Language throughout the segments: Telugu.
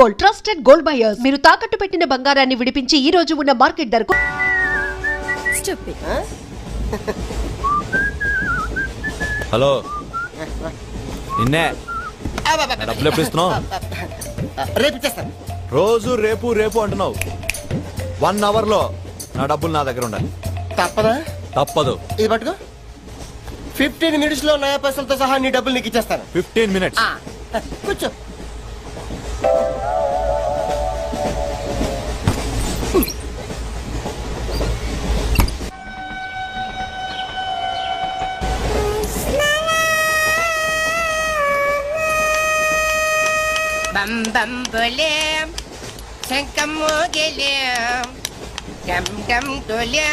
Gold, trusted gold buyers. మీరు తాకట్టు పెట్టిన బంగారాన్ని విడిపించి ఈ రోజు ఉన్న మార్కెట్ ధరకు. హలో, నిన్నే డబ్బులు ఎప్పుడు ఇస్తున్నావు? రేపు ఇచ్చేస్తాను. రోజు రేపు రేపు అంటున్నావు. 1 hour లో నా డబ్బులు నా దగ్గర ఉండాలి. తప్పదా? తప్పదు. ఇది పట్టుకో. 15 minutes లో నయా పైసలతో సహా నీ డబ్బులు నీకు ఇచ్చేస్తాను. 15 minutes. కూర్చో. బం బం బోలేం శంఖం మోగలేం డమ్ డమ్ డోలే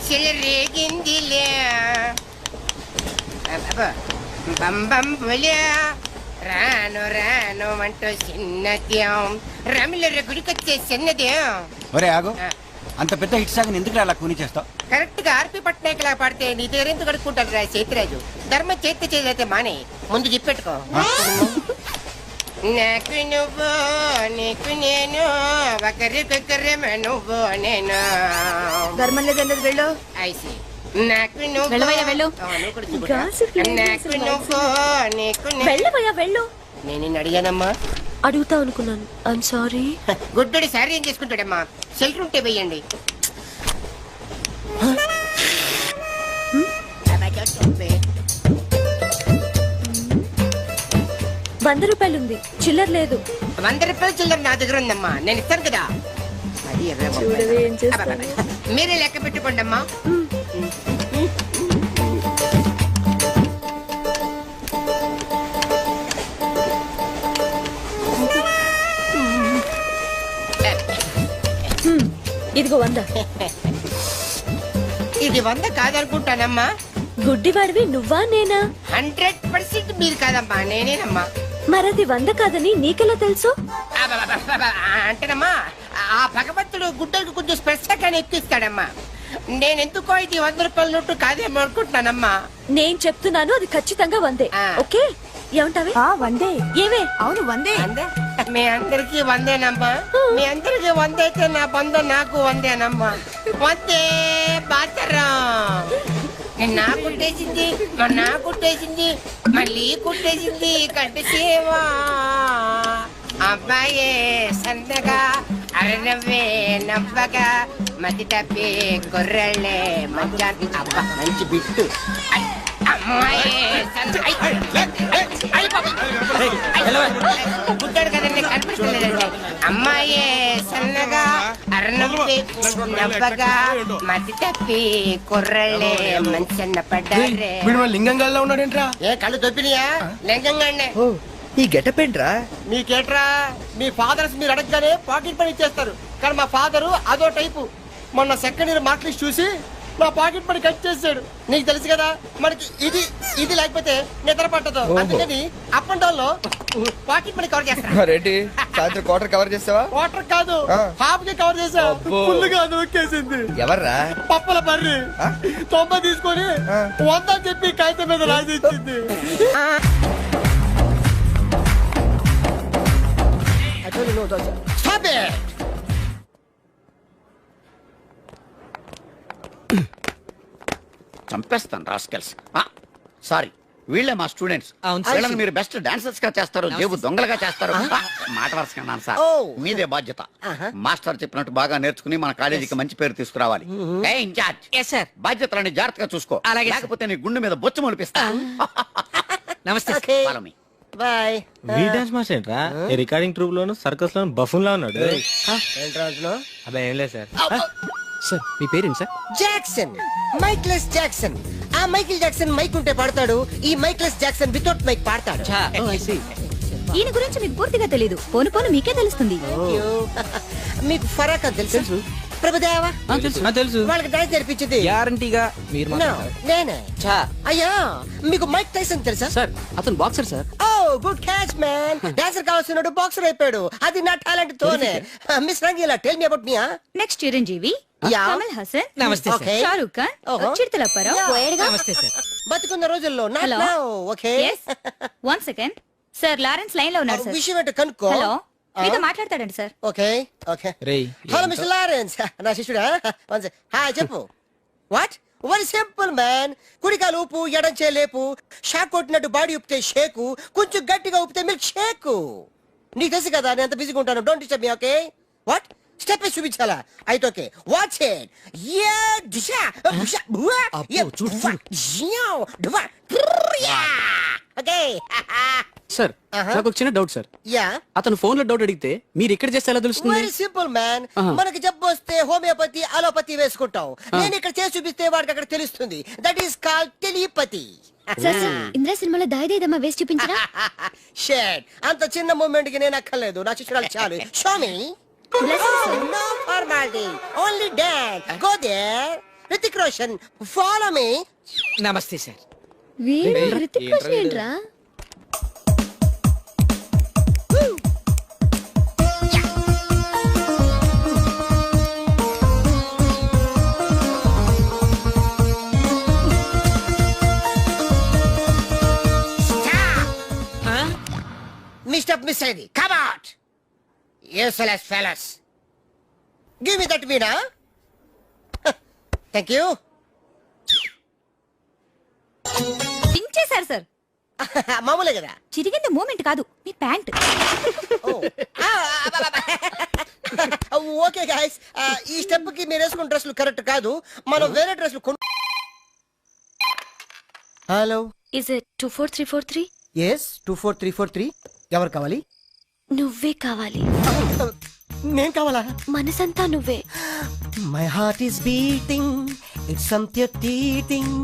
సిలరేగిందిలే బం బం బోలే రాను రాను అంటూ చిన్నదేం రమిల గుడికొచ్చే చిన్నదేం. ఒరే ఆగు, అంత పెద్ద హిట్ సాగుని ఎందుకు అలా కూని చేస్తావు? కరెక్ట్ గా ఆర్పి పట్నాయక్ లా పాడితే నీ దగ్గర ఎందుకు కడుక్కుంటాడు రా చేతిరాజు. ధర్మ చేతి చేదైతే మానే ముందు చెప్పెట్టుకో. నాకు నువ్వు నీకు నేను ఒకరికొకరేమో నువ్వు నేను. ధర్మం లేదన్నది వెళ్ళు. ఐసి నాకు నువ్వు వెళ్ళవయ్యా వెళ్ళు. నాకు నువ్వు నీకు వెళ్ళవయ్యా వెళ్ళు. నేను నిన్ను అడిగానమ్మా. అడుగుతా అనుకున్నాను. I'm sorry. గుడ్డోడి సారీ ఏం చేసుకుంటాడమ్మా? షెల్టర్ ఉంటే వెయ్యండి. ₹100 ఉంది, చిల్లర లేదు. ₹100 చిల్లర నా దగ్గర ఉందమ్మా, నేను ఇస్తాను కదా. అది చూడవే ఏం చేస్తాను. మీరే లెక్క పెట్టుకోండి అమ్మా. ఇదిగో 100. ఇది 100 కాదనుకుంటానమ్మా. గుడ్డివాడివి నువ్వా నేనా? 100% మీరు కాదమ్మా, నేనేనమ్మా. మరది 100 కాదని నీకెలా తెలుసు? అంటేనమ్మా, ఆ భగవంతుడు గుడ్డలకు కొంచెం స్పెషల్గానే ఎక్కిస్తాడమ్మా. నేనెందుకో ఇది ₹100 నోటు కాదేమో అనుకుంటున్నానమ్మా. నేను చెప్తున్నాను, అది ఖచ్చితంగా 100. ఓకే, ఏమంటావే? 100. ఏవే? అవును 100. మీ అందరికి 100నమ్మా. మీ అందరికి 100 అయితే నా బంధం నాకు 100నమ్మా. 100 బాతరం. నా కుట్టేసింది, నా కుట్టేసింది, మళ్ళీ కుట్టేసింది కంటి సేవా. అబ్బాయే సందగా అరనవ్వే నవ్వగా మతి తప్పి కుర్రళ్ళే మంచి అబ్బా మంచి బిట్టు. గుడ్డాడు కదండి, కనిపించలేదండి. అమ్మాయే సన్నగా అరనవ్వే నవ్వగా మతి తప్పి కుర్రళ్ళే మంచన్న పడ్డారే. లింగంగా ఉన్నాడేంట్రా? ఏ కళ్ళు దొబ్బినాయా? లింగంగానే. ఈ గెటప్ ఏంట్రా? మీకేట్రా, మీ ఫాదర్స్ మీరు అడగగానే పాకెట్ పని ఇచ్చేస్తారు. కానీ మా ఫాదరు అదో టైపు. మొన్న సెకండ్ ఇయర్ మార్క్ లిస్ట్ చూసి నా పాకెట్ పని కట్ చేశాడు. నీకు తెలుసు కదా, మనకి ఇది ఇది లేకపోతే నిద్ర పట్టదు. అందుకని అప్ అండ్ డౌన్ లో పాకెట్ పని కవర్ చేస్తాను. రెడ్డి సాయంత్రం క్వార్టర్ కవర్ చేస్తావా? వాటర్ కాదు, హాఫ్ కి కవర్ చేసా. ఫుల్గా నొక్కేసింది. ఎవర్రా? పప్పుల బర్రి 90 తీసుకొని 100 చెప్పి కాగితం మీద రాసి ఇచ్చింది. Stop it! చంపేస్తాను రాస్కెల్స్. సారీ, వీళ్ళే మా స్టూడెంట్స్. వీళ్ళని మీరు బెస్ట్ డాన్సర్స్ గా చేస్తారు, జేబు దొంగలుగా చేస్తారు. మాట వరుసకన్నాను సార్, మీదే బాధ్యత. మాస్టర్ చెప్పినట్టు బాగా నేర్చుకుని మన కాలేజీకి మంచి పేరు తీసుకురావాలి. ఇన్ఛార్జ్ బాధ్యతలని జాగ్రత్తగా చూసుకో, లేకపోతే నీ గుండె మీద బొచ్చు మొలిపిస్తా. నమస్తే. బాయ్. డాన్స్ మాస్టర్ ఏంట్రా? రికార్డింగ్ ట్రూప్ లోను సర్కస్ లోను బఫూన్ లా ఉన్నాడు. అబ్బాయి ఏం లేదు సార్. సార్ మీ పేరేంటి సార్? Jackson, mikeless Jackson. ఆ మైకిల్ జాక్సన్ మైక్ ఉంటే పాడతాడు, ఈ మైక్లెస్ జాక్సన్ వితౌట్ మైక్ పాడతాడు. ఈయన గురించి మీకు పూర్తిగా తెలీదు. పోను పోను మీకే తెలుస్తుంది. మీకు ఫరాక్ అని తెలుసు? ప్రభుదేవా తెలుసు. వాళ్ళకి డాన్స్ నేర్పించింది గ్యారంటీగా మీరు నేనే. అయ్యా, మీకు మైక్ టైసన్ తెలుసా? సార్ అతను boxer sir. Oh good catch man. Dancer కావాల్సినాడు బాక్సర్ అయిపోయాడు. అది నా టాలెంట్ తోనే. Miss Rangeela, tell me about me. Next Chiranjeevi, Kamal Haasan, నమస్తే సార్. షారూక్ ఖాన్, చిరుతల అప్పారావు. నమస్తే సార్. బతుకున్న రోజుల్లో hello. Okay, 1 second sir. Lawrence line లో ఉన్నారు సార్. విషయం ఏంటో కనుక్కో. హలో, మీతో మాట్లాడతాడండి సార్. Okay okay. రేయ్ హలో మిస్టర్ లారెన్స్, నా శిష్యుడా? హాయ్ చెప్పు. వాట్? Very simple man. కుడికాలు ఊపు, ఎడం చేలేపు. షాక్ కొట్టినట్టు బాడీ ఊపితే షేకు, కొంచెం గట్టిగా ఊపితే మిల్క్ షేకు. నీకు తెలుసు కదా నేను ఎంత బిజీగా ఉంటాను. Don't disturb me. Okay? What? Step చూపించాలా? అయితే ఓకే, వాచ్ ఇట్. యా దిశా బుషా బువా. యా చూడు చూడు. ఓకే. సార్ నాకు ఒక చిన్న డౌట్ సార్. యా అతను ఫోన్ లో డౌట్ అడిగితే మీరు ఇక్కడ చేస్తే ఎలా తెలుస్తుంది? Very simple man. మనకి జబ్బు వస్తే హోమియోపతి అలోపతి వేసుకుంటాం. నేను ఇక్కడ చేసి చూపిస్తే వాడికి అక్కడ తెలుస్తుంది. That is called telepathy. Indra సినిమాలో దాయిదేదమ్మా వేసి చూపించరా? షేట్ అంత చిన్న మూమెంట్ కి నేను అక్కర్లేదు. నా శిష్యురాలు చాలు. Show me. No formality, only dance. Go there. Hrithik Roshan, follow me. నమస్తే సార్. రితిక్ రోషన్ ఏంట్రా? Mr. Miss Heidi, come out! Useless fellas. Give me that Veena. Thank you. Think చేశారు సార్. మామూలే కదా. చిరిగింది మూమెంట్ కాదు, మీ ప్యాంట్. ఓకే గైస్, ఈ స్టెప్ కి మీరు వేసుకున్న డ్రెస్లు కరెక్ట్ కాదు. మనం వేరే డ్రెస్లు కొను. Hello, is it 24343? ఎస్ 24343. ఎవరు కావాలి? నువ్వే కావాలి. నేను కావాలా? మనసంతా నువ్వే. My heart is beating, it's something teething,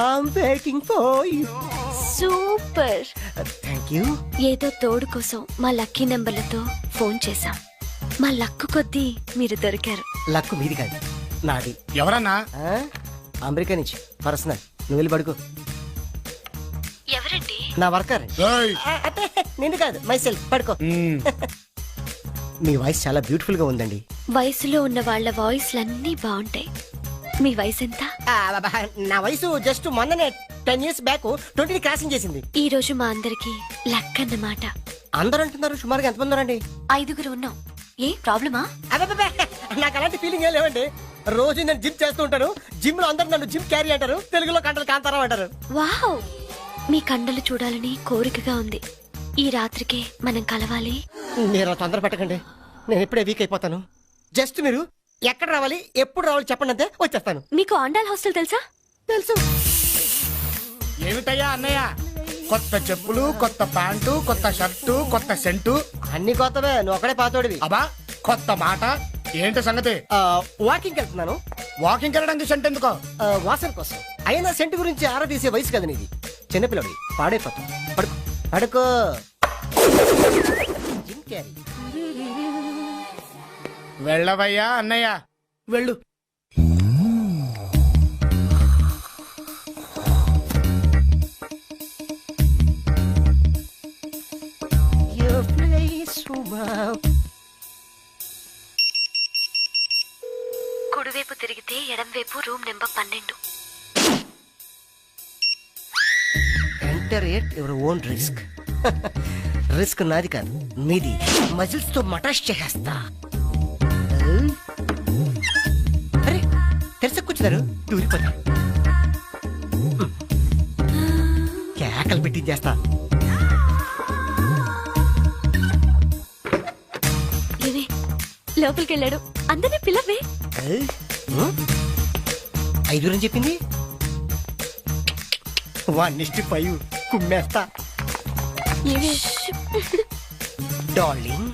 I'm waiting for you. Super. Thank you. ఏదో తోడు కోసం మా లక్కీ నెంబర్లతో ఫోన్ చేశాం. మా లక్కు కొద్దీ మీరు దొరికారు. లక్కు మీది కాదు, నాది. ఎవరన్నా? అమెరికా నుంచి పర్సనల్. నువ్వు వెళ్ళి పడుకో. ఎవరండి? నా వర్కర్. అంటే నిన్ను కాదు, మైసెల్ఫ్. పడుకో. మీ వాయిస్ చాలా బ్యూటిఫుల్ గా ఉందండి. వయసులో ఉన్న వాళ్ళ వాయిస్లన్నీ బాగుంటాయి. మీ వయసు ఎంత? నా వయసు జస్ట్ మొన్ననే 10 years బ్యాక్ 20 క్రాసింగ్ చేసింది. ఈ రోజు మా అందరికి లక్ అన్నమాట. అందరూ అంటున్నారు. సుమారుగా ఎంతమంది ఉన్నారండి? 5 ఉన్నాం. ఏ ప్రాబ్లమా? అబ్బబ్బబ్బే, నాకు అలాంటి ఫీలింగ్ ఏం లేవండి. రోజు నేను జిమ్ చేస్తూ ఉంటాను. జిమ్ లో అందరూ నన్ను జిమ్ క్యారీ అంటారు. తెలుగులో కంటలు కాంతారా అంటారు. వావ్, మీ కండలు చూడాలని కోరికగా ఉంది. ఈ రాత్రికే మనం కలవాలి. మీరు తొందర పెట్టకండి, నేను ఎప్పుడే వీక్ అయిపోతాను. జస్ట్ మీరు ఎక్కడ రావాలి, ఎప్పుడు రావాలి చెప్పండి, అంతే వచ్చేస్తాను. మీకు ఆండాల్ హాస్టల్ తెలుసా? తెలుసు. ఏమిటయ్యా అన్నయ్య, కొత్త చెప్పులు, కొత్త ప్యాంటు, కొత్త షర్టు, కొత్త సెంటు, అన్ని కొత్తవే. నువ్వు ఒకడే పాతోడివి. అబ్బా కొత్త మాట. ఏంటి సంగతి? వాకింగ్ వెళ్తున్నాను. వాకింగ్ వెళ్ళడానికి సెంట్ ఎందుకో? వాసన కోసం. అయినా సెంట్ గురించి ఆరా తీసే వయసు కదా నీది. చిన్నపిల్లడి పాడైపోతాం. పడుకో పడుకో. Jim Carrey. వెళ్ళవయ్యా అన్నయ్య, వెళ్ళు. Your place wow. కుడివైపు తిరిగితే ఎడంవైపు room number 12. Enter at your own risk. Risk నాది కాదు, మీది. మజిల్స్ తో మటాష్ చేసేస్తా. అరే తెరస కూర్చున్నారు, దూరిపోతా. కేకలు పెట్టి చేస్తా. ఏవే లోపలికి వెళ్ళాడు, అందరినీ పిలవే. 5 అని చెప్పింది. 1:5 కుమ్మేస్తా. డార్లింగ్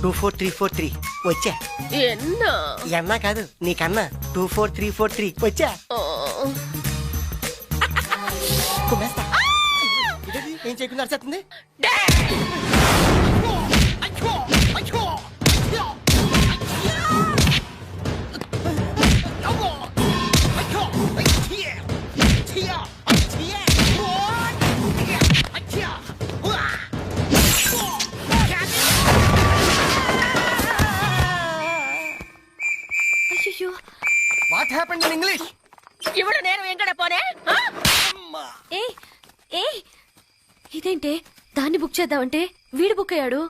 24343 వచ్చా. ఎన్నా కాదు నీకన్నా. 24343 వచ్చా. కుమ్మేస్తా. ఏం చేయకుండా అరిచేస్తుంది. అయ్యో, వాట్ హ్యాపెండ్ ఇన్ ఇంగ్లీష్? ఇవిడ నేను ఎక్కడ పోనే? ఏ ఏ ఇదేంటే దాన్ని బుక్ చేద్దామంటే వీడు బుక్ అయ్యాడు.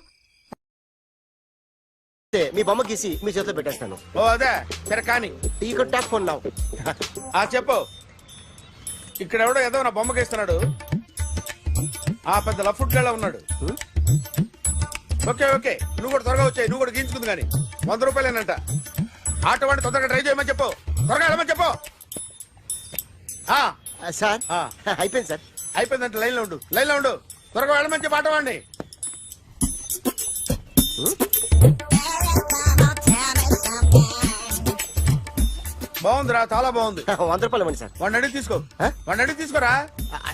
మీ బొమ్మ గీసి మీ చేతిలో పెట్టేస్తాను. ఓ అదే సరే కానీ ఈ కుడ్ టాక్ ఫోన్ నౌ. చెప్పు. ఇక్కడ ఎవడో ఏదో నా బొమ్మకి ఇస్తున్నాడు. ఆ పెద్ద లఫుట్ గళ్ళ ఉన్నాడు. ఓకే ఓకే నువ్వు కూడా త్వరగా వచ్చాయి. నువ్వు కూడా గీంచుకుంది కానీ 100 రూపాయలేనంట. ఆటో వాడిని తొందరగా ట్రై చేయమని చెప్పు. త్వరగా వెళ్ళమని చెప్పు. సార్ అయిపోయింది సార్. అయిపోయిందంటే లైన్ లో ఉండు. లైన్ లో ఉండు. త్వరగా వెళ్ళమని చెప్పు ఆటో వాడిని. బాగుందిరా చాలా బాగుంది. 100 రూపాయలు ఇవ్వండి సార్. వాడిని అడిగి తీసుకో. వాడిని అడిగి తీసుకోరా.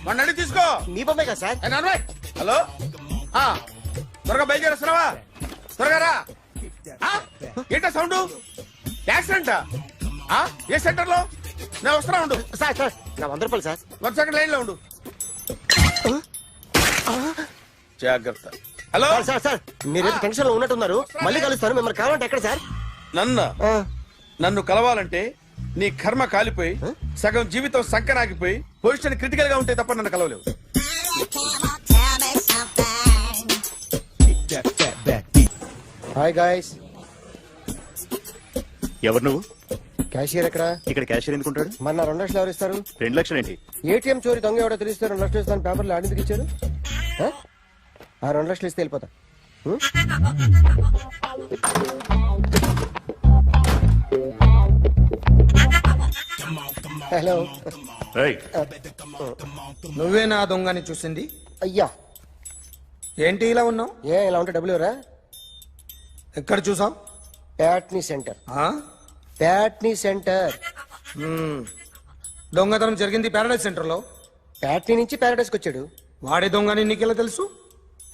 వాడిని అడిగి తీసుకో. మీ బొమ్మే కదా సార్. హలో త్వరగా బయలుదేరేస్తున్నావా? త్వరగా రా. ఏంటా సౌండ్? యాక్సిడెంట్ ఏ సెంటర్ లో? నేను వస్తున్నా ఉండు. సార్ సార్ నా 100 రూపాయలు సార్. 1 సెకండ్ లైన్ లో ఉండు. జాగ్రత్త. హలో సార్ సార్ సార్ మీరేదో టెన్షన్ లో ఉన్నట్టున్నారు. మళ్ళీ కలుస్తాను. మిమ్మల్ని కావాలంటే ఎక్కడ సార్? నన్ను కలవాలంటే నీ కర్మ కాలిపోయి సగం జీవితం సంకనాగిపోయి పొజిషన్ క్రిటికల్ గా ఉంటే తప్ప నన్ను కలవలేవు. Hi guys. ఎవరు నువ్వు? క్యాషియర్ ఎక్కడ? ఇక్కడ క్యాషియర్ ఎందుకుంటాడు? మన 2 లక్షలు ఎవరు ఇస్తారు? 2 లక్షలు ఏంటి? ఏటీఎం చోరీ దొంగ ఎవడో తెలిస్తే 2 లక్షలు ఇస్తాను పేపర్లు ఆడిందుకు ఇచ్చారు. ఆ 2 లక్షలు ఇస్తే వెళ్ళిపోతా. హలో ఏయ్, నువ్వే నా దొంగని చూసింది? అయ్యా ఏంటి ఇలా ఉన్నావు? ఇలా ఉంటే డబ్బులు ఎవరా? ఎక్కడ చూసావు? ప్యాట్నీ సెంటర్. ప్యాట్నీ సెంటర్. దొంగతనం జరిగింది ప్యారడైజ్ సెంటర్ లో. ప్యాట్నీ నుంచి ప్యారడైస్కి వచ్చాడు. వాడే దొంగని నీకెలా తెలుసు?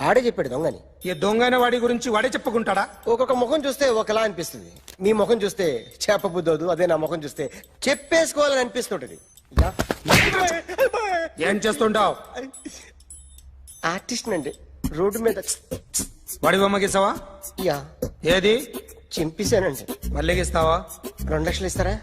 ఆడే చెప్పాడు దొంగని. ఈ దొంగైన వాడి గురించి వాడే చెప్పుకుంటాడా? ఒక్కొక్క ముఖం చూస్తే ఒకలా అనిపిస్తుంది. మీ ముఖం చూస్తే చెప్పబుద్దోదు. అదే నా ముఖం చూస్తే చెప్పేసుకోవాలని అనిపిస్తుంటది. ఏం చేస్తుంటావు? ఆర్టిస్ట్ అండి. రోడ్డు మీద వాడి బొమ్మ గీసావా? యా ఏది? చింపేశానండి. మళ్ళీ గీస్తావా? 2 లక్షలు ఇస్తారా?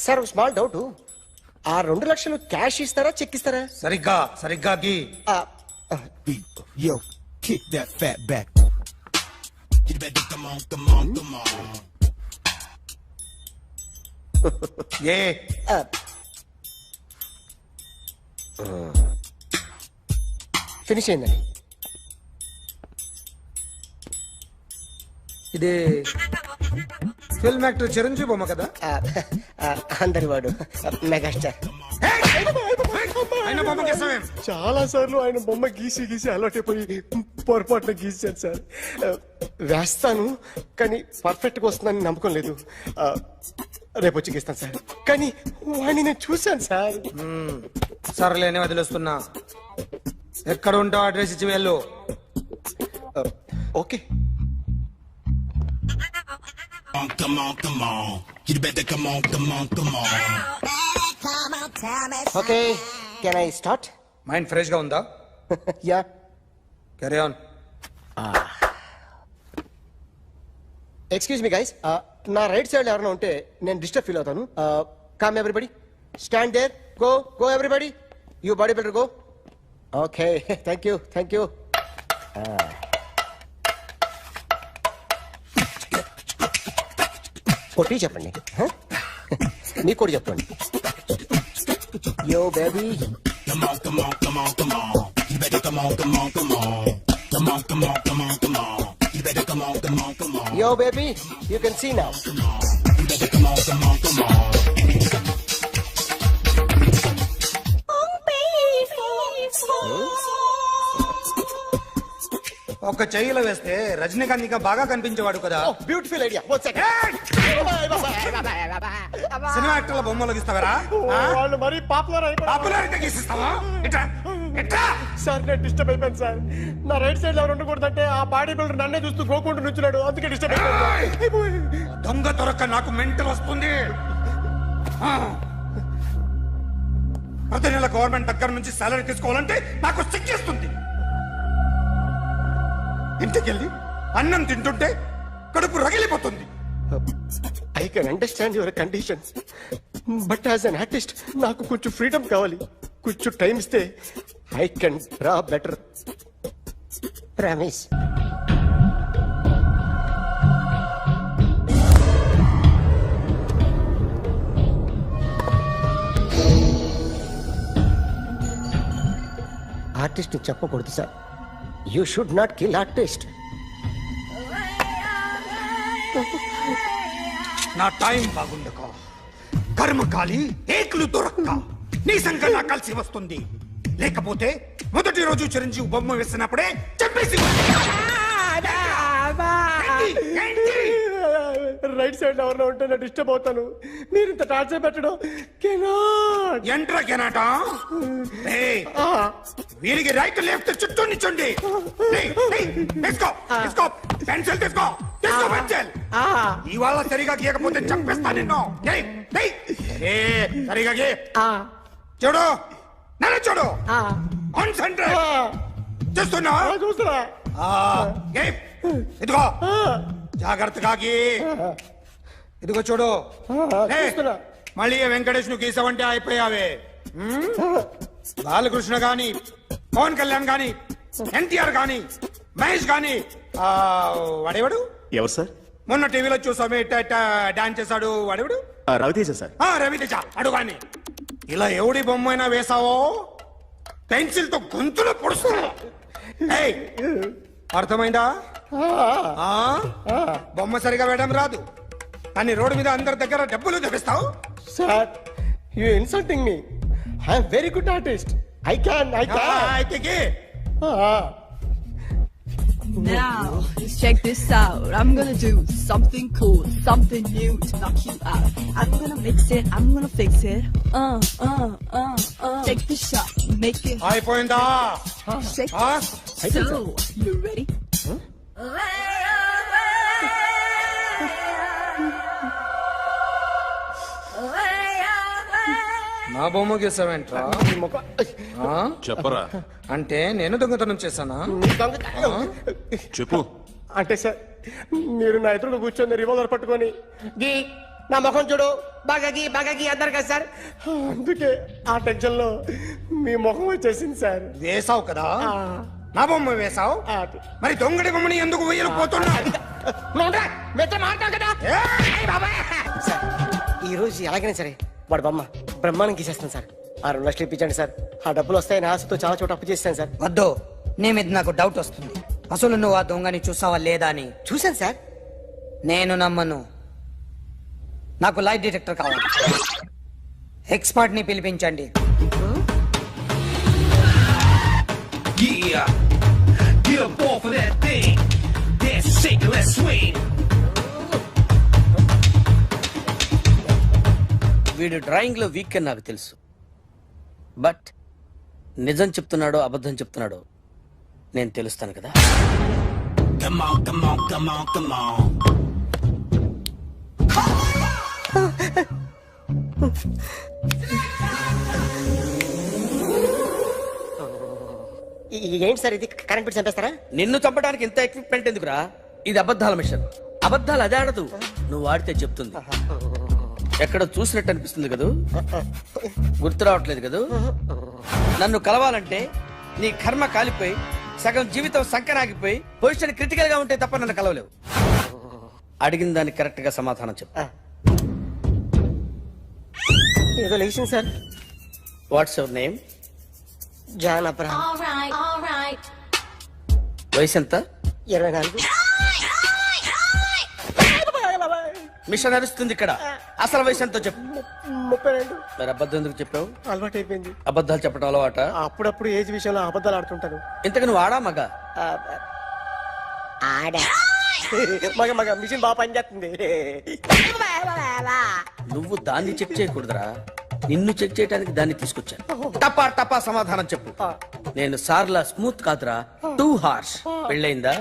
Sir small doubt. ఆ 2 లక్షలు క్యాష్ ఇస్తారా చెక్ ఇస్తారా? సరిగ్గా గీ. Yo, kick that fat back. You better come on. A finish అయిందండి. ఇది ఫిల్మ్ యాక్టర్ చిరంజీవి బొమ్మ కదా? అందరి వాడు మెగాస్టార్. ఆయన బొమ్మ గీసావేం? చాలా సార్లు ఆయన బొమ్మ గీసి అలవాటైపోయి పొరపాటున గీసాను సార్. వేస్తాను కానీ పర్ఫెక్ట్ గా వస్తుందని నమ్మకం లేదు. రేపు వచ్చి గీస్తాను సార్. కానీ వాడిని నేను చూశాను సార్. సర్లేనే వదిలేస్తున్నా. ఎక్కడ ఉంటావు అడ్రస్ ఇచ్చి వెళ్ళు. Okay. Okay can I start? Mind fresh గా ఉందా? Ya carry on. Excuse me guys. నా రైట్ సైడ్ ఎవరైనా ఉంటే నేను డిస్టర్బ్ ఫీల్ అవుతాను. Come everybody, stand there. Go everybody. You body builder go. Okay thank you. కొట్టి చెప్పండి. నీకు కూడా చెప్పండి. Yo baby. Yo, baby, you can see now. ఒక చెయ్యిలో వేస్తే రజనీకాంత్ ఇంకా బాగా కనిపించేవాడు కదా. Beautiful idea. One second. Cinema యాక్టర్ల బొమ్మలు గీస్తావరా? వాళ్ళు మరీ పాపులారిటీ గీసిస్తావా? సార్ నేను డిస్టర్బ్ అయిపోయాను సార్. నా రైట్ సైడ్ ఎవరు ఉండకూడదంటే ఆ బాడీ బిల్డర్ నన్నే చూస్తూ గోకుంటూ నుంచున్నాడు. అందుకే డిస్టర్బ్ అయిపోయాను. దొంగ దొరక్క నాకు మెంటల్ వస్తుంది. ప్రతి నెల గవర్నమెంట్ దగ్గర నుంచి సాలరీ తీసుకోవాలంటే నాకు సిగ్గేస్తుంది. ఇంటికెళ్ళి అన్నం తింటుంటే కడుపు రగిలిపోతుంది. I can understand your conditions, but as an artist నాకు కొంచెం ఫ్రీడమ్ కావాలి. కొంచెం టైం ఇస్తే I can draw better. Promise. Artist చెప్పకూడదు sir. You should not kill artist. నా టైం బాగుండక కర్మకాలి ఏకులు దొరక్క నీ సంఘం నా కలిసి వస్తుంది. లేకపోతే మొదటి రోజు చిరంజీవి బొమ్మ వేసినప్పుడే చెప్పేసి రైట్ సైడ్ ఎవరిలో ఉంటే నేను డిస్టర్బ్ అవుతాను. మీరు ఇంత టార్చర్ పెట్టడం ఎంట్రా కెనాటా. వీరికి రైట్ లెఫ్ట్ చుట్టూ నిచ్చండి. తీసుకో తీసుకో పెన్సిల్ తీసుకో తీసుకో పెన్సిల్. ఇవాళ సరిగా గీయకపోతే చంపేస్తా నిన్ను. సరిగా గీ. చూడు నన్ను చూడు. కాన్సంట్రేట్ చేస్తున్నా. చూస్తున్నా. ఇదిగో జాగ్రత్తగా గీ. ఇదిగో చూడు. మళ్ళీ వెంకటేష్ ను గీసావంటే అయిపోయావే. బాలకృష్ణ గాని, పవన్ కళ్యాణ్ గాని, ఎన్టీఆర్ గాని, మహేష్ గాని, వాడేవాడు ఎవరు సార్? మొన్న టీవీలో చూసామే డాన్స్ చేశాడు వాడేవాడు? రవితేజ సార్. రవితేజ అడు గాని. ఇలా ఎవడి బొమ్మ అయినా వేసావో పెన్సిల్ తో గొంతులో పొడుస్తా. అర్థమైందా? బొమ్మ సరిగా వేయడం రాదు కానీ రోడ్డు మీద అందరి దగ్గర డబ్బులు తెప్పిస్తావు. Sir you insulting me. I'm very good artist. I can అయితే Now, check this out. I'm gonna do something cool, something new to knock you out. I'm gonna mix it, I'm gonna fix it. Take the shot, make it. అయిపోయిందా? Shake it. So, you ready? నా బొమ్మ గీసావేంట్రా? చెప్పరా. అంటే నేను దొంగతనం చేశానా? చెప్పు. అంటే సార్ మీరు నా ఎదురుగా కూర్చొని రివాల్వర్ పట్టుకొని గీ నా ముఖం చూడు బాగా గీ అన్నారు కదా సార్. అందుకే ఆ టెన్షన్ లో మీ ముఖం వచ్చేసింది సార్. వేసావు కదా, నా బొమ్మ వేసావు. మరి దొంగడి బొమ్మని ఎందుకు వేయలేకపోతున్నా? ఈ రోజు ఎలాగైనా సరే వాడు బొమ్మ బ్రహ్మాండం గీసేస్తాను సార్. 6 లక్షలు ఇప్పించండి సార్. ఆ డబ్బులు వస్తాయని ఆశతో చాలా చోట అప్పు చేస్తాను సార్. వద్దు, నీ మీద నాకు డౌట్ వస్తుంది. అసలు నువ్వు ఆ దొంగని చూసావా లేదా అని. చూశాను సార్. నేను నమ్మను. నాకు లైట్ డిటెక్టర్ కావాలి. ఎక్స్పర్ట్ ని పిలిపించండి. వీడు డ్రాయింగ్ లో వీక్ అని నాకు తెలుసు, బట్ నిజం చెప్తున్నాడో అబద్ధం చెప్తున్నాడో నేను తెలుస్తాను కదా. ఏంటి సార్ ఇది? కరెంట్ బిల్ చంపేస్తారా? నిన్ను చంపడానికి ఇంత ఎక్విప్మెంట్ ఎందుకురా? ఇది అబద్ధాల మిషన్. అబద్ధాలు అదే ఆడదు, నువ్వు ఆడితే చెప్తుంది. ఎక్కడ చూసినట్టు అనిపిస్తుంది కదూ, గుర్తు రావట్లేదు కదూ. నన్ను కలవాలంటే నీ కర్మ కాలిపోయి సగం జీవితం సంకనాగిపోయి పొజిషన్ క్రిటికల్ గా ఉంటే తప్ప నన్ను కలవలేవు. అడిగిన దానికి కరెక్ట్ గా సమాధానం చెప్పు. ఏదో లేచింది sir. What's your name? John Abraham. వయసు ఎంత? 24. మిషన్ నడుస్తుంది ఇక్కడ. అసలు వయసు ఎంతో చెప్పు. 32. మరి అబద్ధం ఎందుకు చెప్పావు? అలవాటు అయిపోయింది. అబద్ధాలు చెప్పడం అలవాట? అప్పుడప్పుడు ఏజ్ విషయంలో అబద్ధాలు ఆడుతుంటాను. ఇంతకు నువ్వు ఆడా మగ? ఆడా. మగ మిషన్ బాగా పనిచేస్తుంది. నువ్వు దాన్ని చెక్ చేయకూడదురా, నిన్ను చెక్ చేయడానికి దాన్ని తీసుకొచ్చాను. టపా టపా సమాధానం చెప్పు. నేను సార్లా స్మూత్ కాదురా, టూ హార్ష్. పెళ్ళయిందా?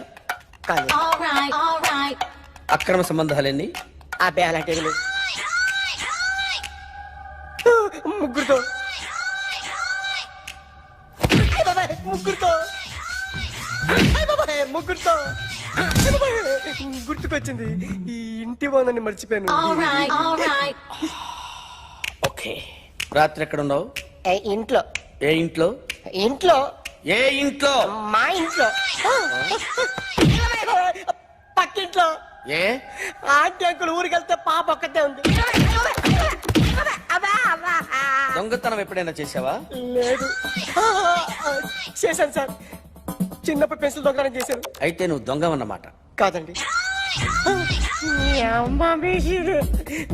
అక్రమ సంబంధాలన్నీ? అబ్బే అలాంటి ముగ్గురుతో ముగ్గురుతో గుర్తుకొచ్చింది, ఈ ఇంటి బాగుందని మర్చిపోయాను. ఓకే, రాత్రి ఎక్కడ ఉన్నావు? ఇంట్లో. ఏ ఇంట్లో? ఇంట్లో. ఏ ఇంట్లో? మా ఇంట్లో. పక్కింట్లో. ఏ ఆంటీ అంకుల్ ఊరికి వెళ్తే పాప ఒక్కతే ఉంది. దొంగతనం ఎప్పుడైనా చేసావా? లేదు. చేశాను సార్, చిన్నప్పుడు పెన్సిల్ దొంగతనం చేశాను. అయితే నువ్వు దొంగవన్నమాట. కాదండి,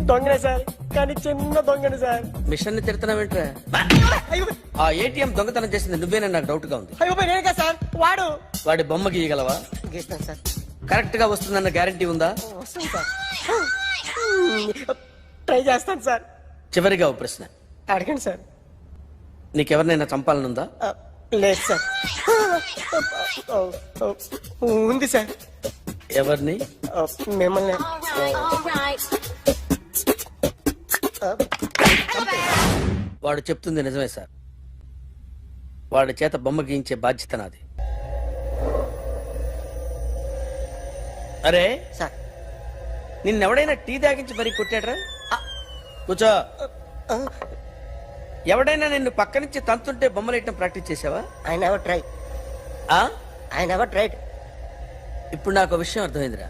దొంగనే సార్, కానీ చిన్న దొంగనే సార్. మిషన్ ని తిడుతున్నావేంట్రా? ఆ ఏటీఎం దొంగతనం చేసింది నువ్వేనని నాకు డౌట్ గా ఉంది. అయ్యో నేనే కదా సార్, వాడు. వాడి బొమ్మ గీయగలవా? గీస్తాను సార్. కరెక్ట్ గా వస్తుందన్న గ్యారంటీ ఉందా? వస్తాను సార్, ట్రై చేస్తాను సార్. చివరిగా ఓ ప్రశ్న అడగండి సార్. నీకెవరినైనా చంపాలనుందా? లేదు సార్. ఉంది సార్. ఎవరిని? మిమ్మల్ని. వాడు చెప్తుంది నిజమే సార్. వాడి చేత బొమ్మ గీయించే బాధ్యత నాది. అరే సార్, నిన్నెవడైనా టీ తాగించి మరీ కొట్టాడ్రా? కూర్చో. ఎవడైనా నిన్ను పక్క నుంచి తంతుంటే బొమ్మలేయటం ప్రాక్టీస్ చేసావా? I never try. I never tried. ఇప్పుడు నాకు విషయం అర్థమైందిరా.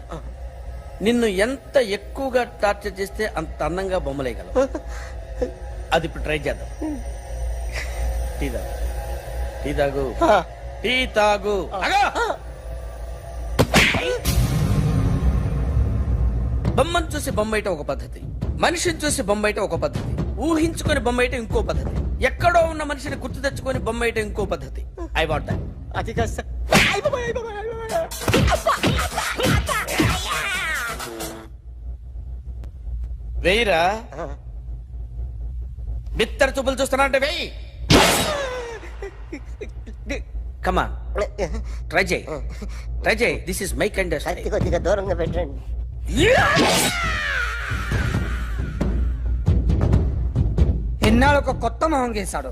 నిన్ను ఎంత ఎక్కువగా టార్చర్ చేస్తే అంత అందంగా బొమ్మలేయగలవు. అది ఇప్పుడు ట్రై చేద్దాం. టీ తాగు, టీ తాగు, టీ తాగు. బొమ్మను చూసి బొమ్మేయటం ఒక పద్ధతి, మనిషిని చూసి బొమ్మేయటం ఒక పద్ధతి, ఊహించుకొని బొమ్మేయటం ఇంకో పద్ధతి, ఎక్కడో ఉన్న మనిషిని గుర్తు తెచ్చుకొని బొమ్మేయటం ఇంకో పద్ధతి. I want that. అది కాదు సార్. వెయ్యిరా. బిత్తర చూపులు చూస్తున్నా అంటే వెయ్యి. కమా, ట్రై చేయి, ట్రై చేయి. This is my kind. కొద్దిగా దూరంగా పెట్టండి. ఎన్నాళ్ళు ఒక కొత్త మొహం గీశాడు.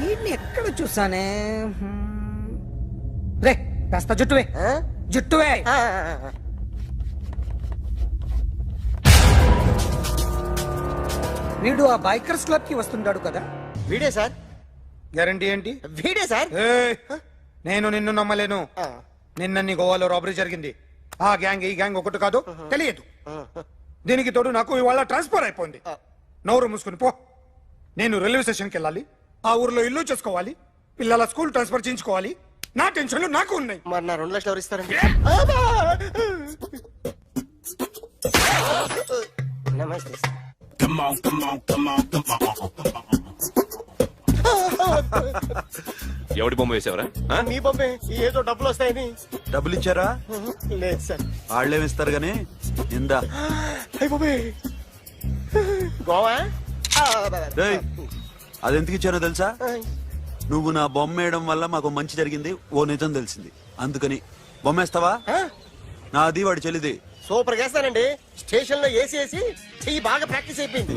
వీడిని ఎక్కడ చూసానే? రే కాస్త జుట్టువే, జుట్టువే. వీడు ఆ బైకర్స్ క్లబ్ కి వస్తుంటాడు కదా? వీడే సార్. గ్యారంటీ ఏంటి? వీడే సార్. నేను నిన్ను నమ్మలేను. నిన్న గోవాలో రాబరీ జరిగింది. ఆ గ్యాంగ్ ఈ గ్యాంగ్ ఒకటి కాదు, తెలియదు. దీనికి తోడు నాకు ఇవాళ ట్రాన్స్ఫర్ అయిపోయింది. నోరు మూసుకుని పో. నేను రైల్వే స్టేషన్కి వెళ్ళాలి, ఆ ఊర్లో ఇల్లు చేసుకోవాలి, పిల్లల స్కూల్ ట్రాన్స్ఫర్ చేయించుకోవాలి. నా టెన్షన్లు నాకు ఉన్నాయి. మరి నా 2 లక్షలు ఎవరు ఇస్తారండి? నమస్తే సార్. ఎవడి బొమ్మ వేసావరా? మీ బొమ్మే. ఏదో డబ్బులు వస్తాయని. డబ్బులు ఇచ్చారా? లేదు సార్. వాళ్ళేమిస్తారు గానీ ఇందా. గోవా అదెందుకు ఇచ్చానో తెలుసా? నువ్వు నా బొమ్మ వేయడం వల్ల మాకు మంచి జరిగింది, ఓ నిజం తెలిసింది, అందుకని. బొమ్మేస్తావా? నాది వాడి చెల్లిది. సూపర్ చేస్తానండి. స్టేషన్ లో ఏసీ చెయ్యి బాగా ప్రాక్టీస్ అయిపోయింది.